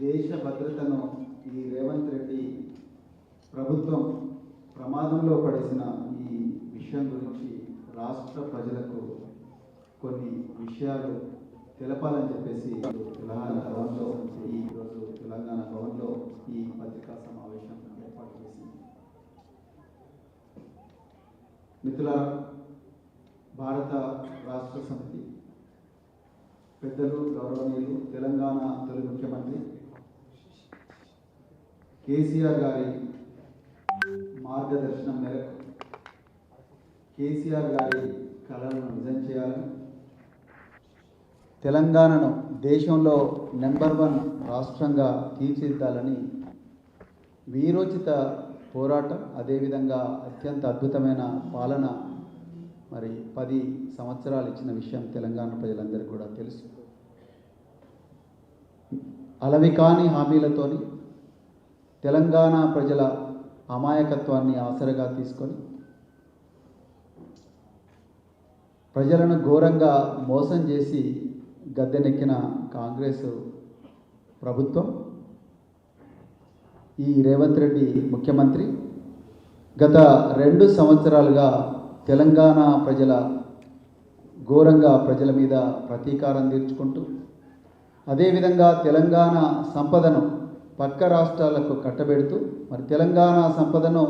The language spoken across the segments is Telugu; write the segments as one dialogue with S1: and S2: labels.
S1: దేశ భద్రతను ఈ రేవంత్ రెడ్డి ప్రభుత్వం ప్రమాదంలో పడేసిన ఈ విషయం గురించి రాష్ట్ర ప్రజలకు కొన్ని విషయాలు తెలపాలని చెప్పేసి తెలంగాణ భవన్లో ఈరోజు తెలంగాణ భవన్లో ఈ పత్రికా సమావేశం ఏర్పాటు చేసింది. మిత్రులారా, భారత రాష్ట్ర సమితి పెద్దలు గౌరవనీయులు తెలంగాణ తొలి ముఖ్యమంత్రి కేసీఆర్ గారి మార్గదర్శనం మేరకు కేసీఆర్ గారి కళలను నిజం చేయాలని, తెలంగాణను దేశంలో నెంబర్ 1 రాష్ట్రంగా తీర్చిదిద్దాలని వీరోచిత పోరాటం, అదేవిధంగా అత్యంత అద్భుతమైన పాలన 10 సంవత్సరాలు ఇచ్చిన విషయం తెలంగాణ ప్రజలందరికీ కూడా తెలుసు. అలవి కాని హామీలతోని తెలంగాణ ప్రజల అమాయకత్వాన్ని ఆసరగా తీసుకొని ప్రజలను ఘోరంగా మోసం చేసి గద్దెనెక్కిన కాంగ్రెస్ ప్రభుత్వం, ఈ రేవంత్ రెడ్డి ముఖ్యమంత్రి గత 2 సంవత్సరాలుగా తెలంగాణ ఘోరంగా ప్రజల మీద ప్రతీకారం తీర్చుకుంటూ, అదేవిధంగా తెలంగాణ సంపదను పక్క రాష్ట్రాలకు కట్టబెడుతూ, తెలంగాణ సంపదను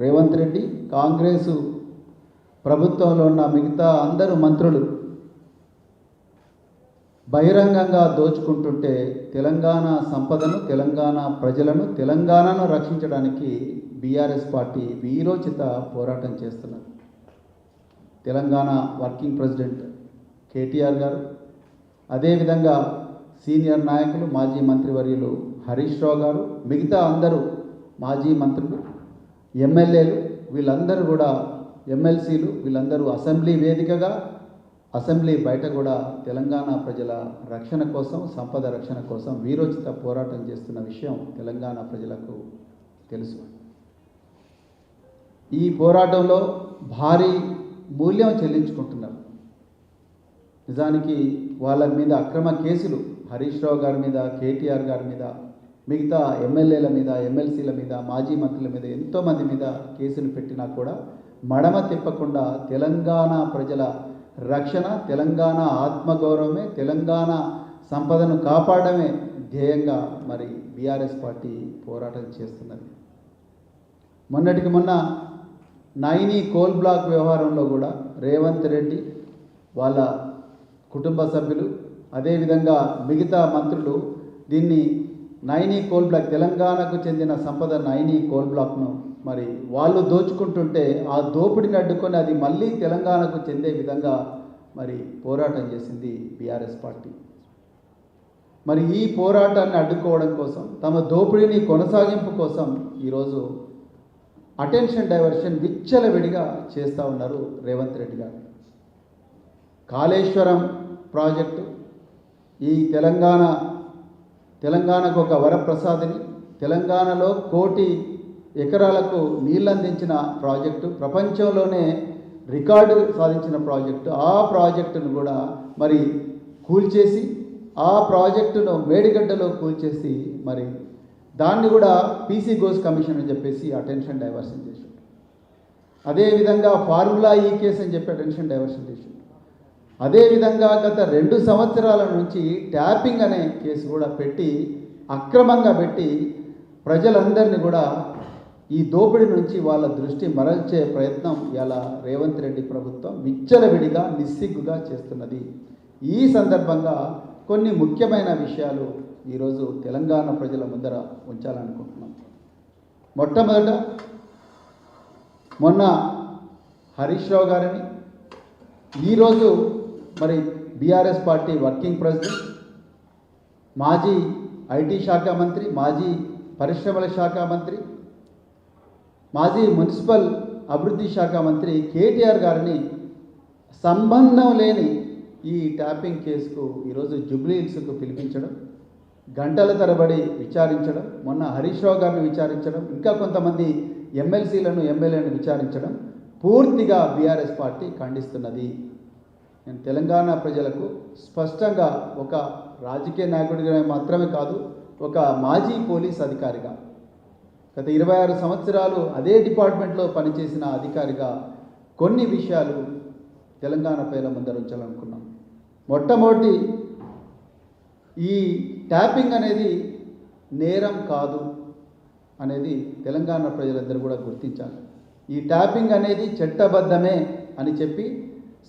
S1: రేవంత్ రెడ్డి కాంగ్రెసు ప్రభుత్వంలో ఉన్న మిగతా అందరూ మంత్రులు బహిరంగంగా దోచుకుంటుంటే తెలంగాణ సంపదను, తెలంగాణ ప్రజలను, తెలంగాణను రక్షించడానికి బీఆర్ఎస్ పార్టీ వీరోచిత పోరాటం చేస్తున్నారు. తెలంగాణ వర్కింగ్ ప్రెసిడెంట్ కేటీఆర్ గారు, అదేవిధంగా సీనియర్ నాయకులు మాజీ మంత్రివర్యులు హరీష్ రావు గారు, మిగతా అందరూ మాజీ మంత్రులు, ఎమ్మెల్యేలు, వీళ్ళందరూ కూడా ఎమ్మెల్సీలు, వీళ్ళందరూ అసెంబ్లీ వేదికగా, అసెంబ్లీ బయట కూడా తెలంగాణ ప్రజల రక్షణ కోసం, సంపద రక్షణ కోసం వీరోచిత పోరాటం చేస్తున్న విషయం తెలంగాణ ప్రజలకు తెలుసు. ఈ పోరాటంలో భారీ మూల్యం చెల్లించుకుంటున్నారు. నిజానికి వాళ్ళ మీద అక్రమ కేసులు హరీష్ రావు గారి మీద, కేటీఆర్ గారి మీద, మిగతా ఎమ్మెల్యేల మీద, ఎమ్మెల్సీల మీద, మాజీ మంత్రుల మీద, ఎంతోమంది మీద కేసులు పెట్టినా కూడా మడమ తిప్పకుండా తెలంగాణ ప్రజల రక్షణ, తెలంగాణ ఆత్మగౌరవమే, తెలంగాణ సంపదను కాపాడమే ధ్యేయంగా బీఆర్ఎస్ పార్టీ పోరాటం చేస్తున్నది. మొన్నటికి మొన్న నైని కోల్ బ్లాక్ వ్యవహారంలో కూడా రేవంత్ రెడ్డి, వాళ్ళ కుటుంబ సభ్యులు, అదేవిధంగా మిగతా మంత్రులు దీన్ని నైని కోల్ బ్లాక్, తెలంగాణకు చెందిన సంపద నైని కోల్ బ్లాక్ను వాళ్ళు దోచుకుంటుంటే ఆ దోపిడిని అడ్డుకొని అది మళ్ళీ తెలంగాణకు చెందే విధంగా పోరాటం చేసింది బీఆర్ఎస్ పార్టీ. ఈ పోరాటాన్ని అడ్డుకోవడం కోసం, తమ దోపిడీని కొనసాగింపు కోసం ఈరోజు అటెన్షన్ డైవర్షన్ విచ్చలవిడిగా చేస్తూ ఉన్నారు రేవంత్ రెడ్డి గారు. కాళేశ్వరం ప్రాజెక్టు ఈ తెలంగాణకు ఒక వరప్రసాదిని, తెలంగాణలో 1 కోటి ఎకరాలకు నీళ్ళందించిన ప్రాజెక్టు, ప్రపంచంలోనే రికార్డు సాధించిన ప్రాజెక్టు. ఆ ప్రాజెక్టును కూడా కూల్చేసి, ఆ ప్రాజెక్టును మేడిగడ్డలో కూల్చేసి దాన్ని కూడా పీసీ ఘోష్ కమిషన్ అని చెప్పేసి అటెన్షన్ డైవర్షన్ చేశారు. అదేవిధంగా ఫార్ములా ఈ కేసు అని చెప్పి అటెన్షన్ డైవర్షన్ చేశారు. అదేవిధంగా గత 2 సంవత్సరాల నుంచి ట్యాపింగ్ అనే కేసు కూడా పెట్టి, అక్రమంగా పెట్టి ప్రజలందరినీ కూడా ఈ దోపిడీ నుంచి వాళ్ళ దృష్టి మరల్చే ప్రయత్నం ఇలా రేవంత్ రెడ్డి ప్రభుత్వం విచ్చలవిడిగా, నిస్సిగ్గుగా చేస్తున్నది. ఈ సందర్భంగా కొన్ని ముఖ్యమైన విషయాలు ఈరోజు తెలంగాణ ప్రజల ముందర ఉంచాలనుకుంటున్నాం. మొట్టమొదట, మొన్న హరీష్ రావు గారిని, ఈరోజు బీఆర్ఎస్ పార్టీ వర్కింగ్ ప్రెసిడెంట్, మాజీ ఐటీ శాఖ మంత్రి, మాజీ పరిశ్రమల శాఖ మంత్రి, మాజీ మున్సిపల్ అభివృద్ధి శాఖ మంత్రి కేటీఆర్ గారిని సంబంధం లేని ఈ ట్యాపింగ్ కేసుకు ఈరోజు జూబ్లీ హిల్స్కు పిలిపించడం, గంటల తరబడి విచారించడం, మొన్న హరీష్ రావు గారిని విచారించడం, ఇంకా కొంతమంది ఎమ్మెల్సీలను, ఎమ్మెల్యేలను విచారించడం పూర్తిగా బీఆర్ఎస్ పార్టీ ఖండిస్తున్నది. నేను తెలంగాణ ప్రజలకు స్పష్టంగా ఒక రాజకీయ నాయకుడిగా మాత్రమే కాదు, ఒక మాజీ పోలీస్ అధికారిగా, గత 26 సంవత్సరాలు అదే డిపార్ట్మెంట్లో పనిచేసిన అధికారిగా కొన్ని విషయాలు తెలంగాణ ప్రజల ముందర ఉంచాలనుకున్నాం. మొట్టమొదటి, ఈ ట్యాపింగ్ అనేది నేరం కాదు అనేది తెలంగాణ ప్రజలందరూ కూడా గుర్తించాలి. ఈ ట్యాపింగ్ అనేది చట్టబద్ధమే అని చెప్పి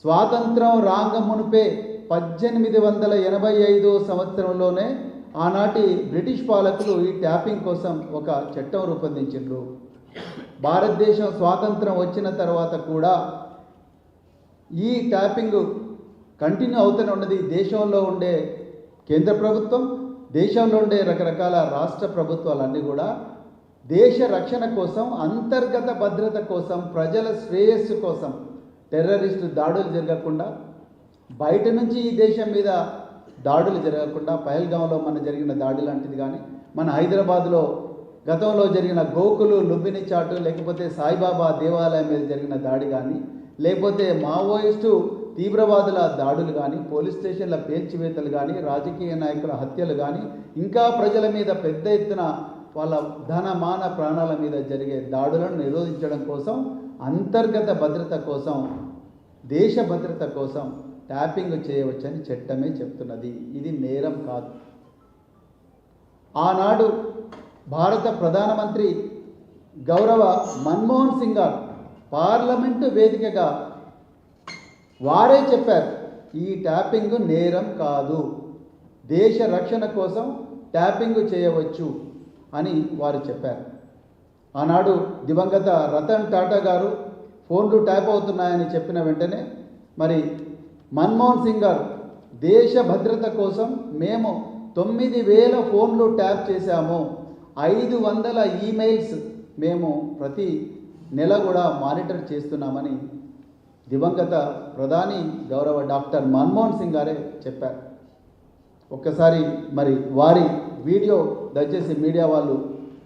S1: స్వాతంత్రం రాంగమునుపే 1885 సంవత్సరంలోనే ఆనాటి బ్రిటిష్ పాలకులు ఈ ట్యాపింగ్ కోసం ఒక చట్టం రూపొందించారు. భారతదేశం స్వాతంత్రం వచ్చిన తర్వాత కూడా ఈ ట్యాపింగ్ కంటిన్యూ అవుతూనే ఉన్నది. దేశంలో ఉండే కేంద్ర ప్రభుత్వం, దేశంలో ఉండే రకరకాల రాష్ట్ర ప్రభుత్వాలన్నీ కూడా దేశ రక్షణ కోసం, అంతర్గత భద్రత కోసం, ప్రజల శ్రేయస్సు కోసం, టెర్రరిస్టు దాడులు జరగకుండా, బయట నుంచి ఈ దేశం మీద దాడులు జరగకుండా, పహల్గాంలో మన జరిగిన దాడి లాంటిది కానీ, మన హైదరాబాద్లో గతంలో జరిగిన గోకులు లుంబిని చాటు, లేకపోతే సాయిబాబా దేవాలయం మీద జరిగిన దాడి కానీ, లేకపోతే మావోయిస్టు తీవ్రవాదుల దాడులు కానీ, పోలీస్ స్టేషన్ల పేల్చివేతలు కానీ, రాజకీయ నాయకుల హత్యలు కానీ, ఇంకా ప్రజల మీద పెద్ద ఎత్తున వాళ్ళ ధన మాన ప్రాణాల మీద జరిగే దాడులను నిరోధించడం కోసం, అంతర్గత భద్రత కోసం, దేశ భద్రత కోసం ట్యాపింగ్ చేయవచ్చని చట్టమే చెప్తున్నది. ఇది నేరం కాదు. ఆనాడు భారత ప్రధానమంత్రి గౌరవ మన్మోహన్ సింగ్ గారు పార్లమెంటు వేదికగా వారే చెప్పారు, ఈ ట్యాపింగ్ నేరం కాదు, దేశ రక్షణ కోసం ట్యాపింగ్ చేయవచ్చు అని వారు చెప్పారు. ఆనాడు దివంగత రతన్ టాటా గారు ఫోన్లు ట్యాప్ అవుతున్నాయని చెప్పిన వెంటనే మరి మన్మోహన్ సింగ్ గారు దేశ భద్రత కోసం మేము 9,000 ఫోన్లు ట్యాప్ చేశాము, 500 ఈమెయిల్స్ మేము ప్రతి నెల కూడా మానిటర్ చేస్తున్నామని దివంగత ప్రధాని గౌరవ డాక్టర్ మన్మోహన్ సింగ్ గారే చెప్పారు. ఒక్కసారి మరి వారి వీడియో దయచేసి మీడియా వాళ్ళు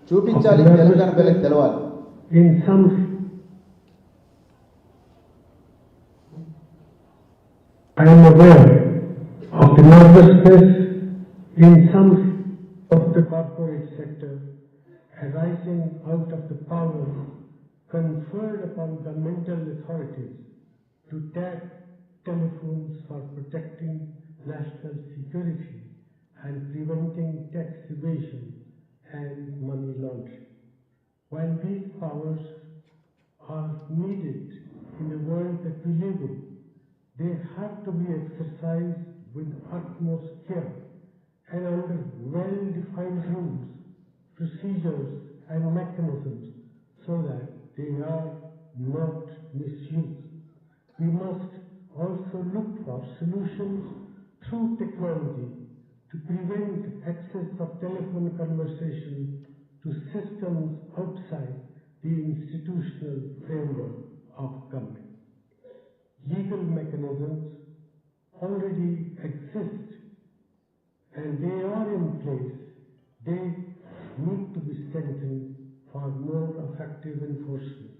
S1: చూపించాలి, తెలంగాణ ప్రజలకు తెలవాలి.
S2: I am aware of the nervousness in some of the corporate sector arising out of the power conferred upon governmental authorities to tap telephones for protecting national security and preventing tax evasion and money laundering. While these powers are needed in the world that we live in, they have to be exercised with utmost care and under well-defined rules, procedures and mechanisms so that they are not misused. We must also look for solutions through technology to prevent access of telephone conversation to systems outside the institutional framework of government. Legal mechanisms already exist and they are in place. They need to be strengthened for more effective enforcement.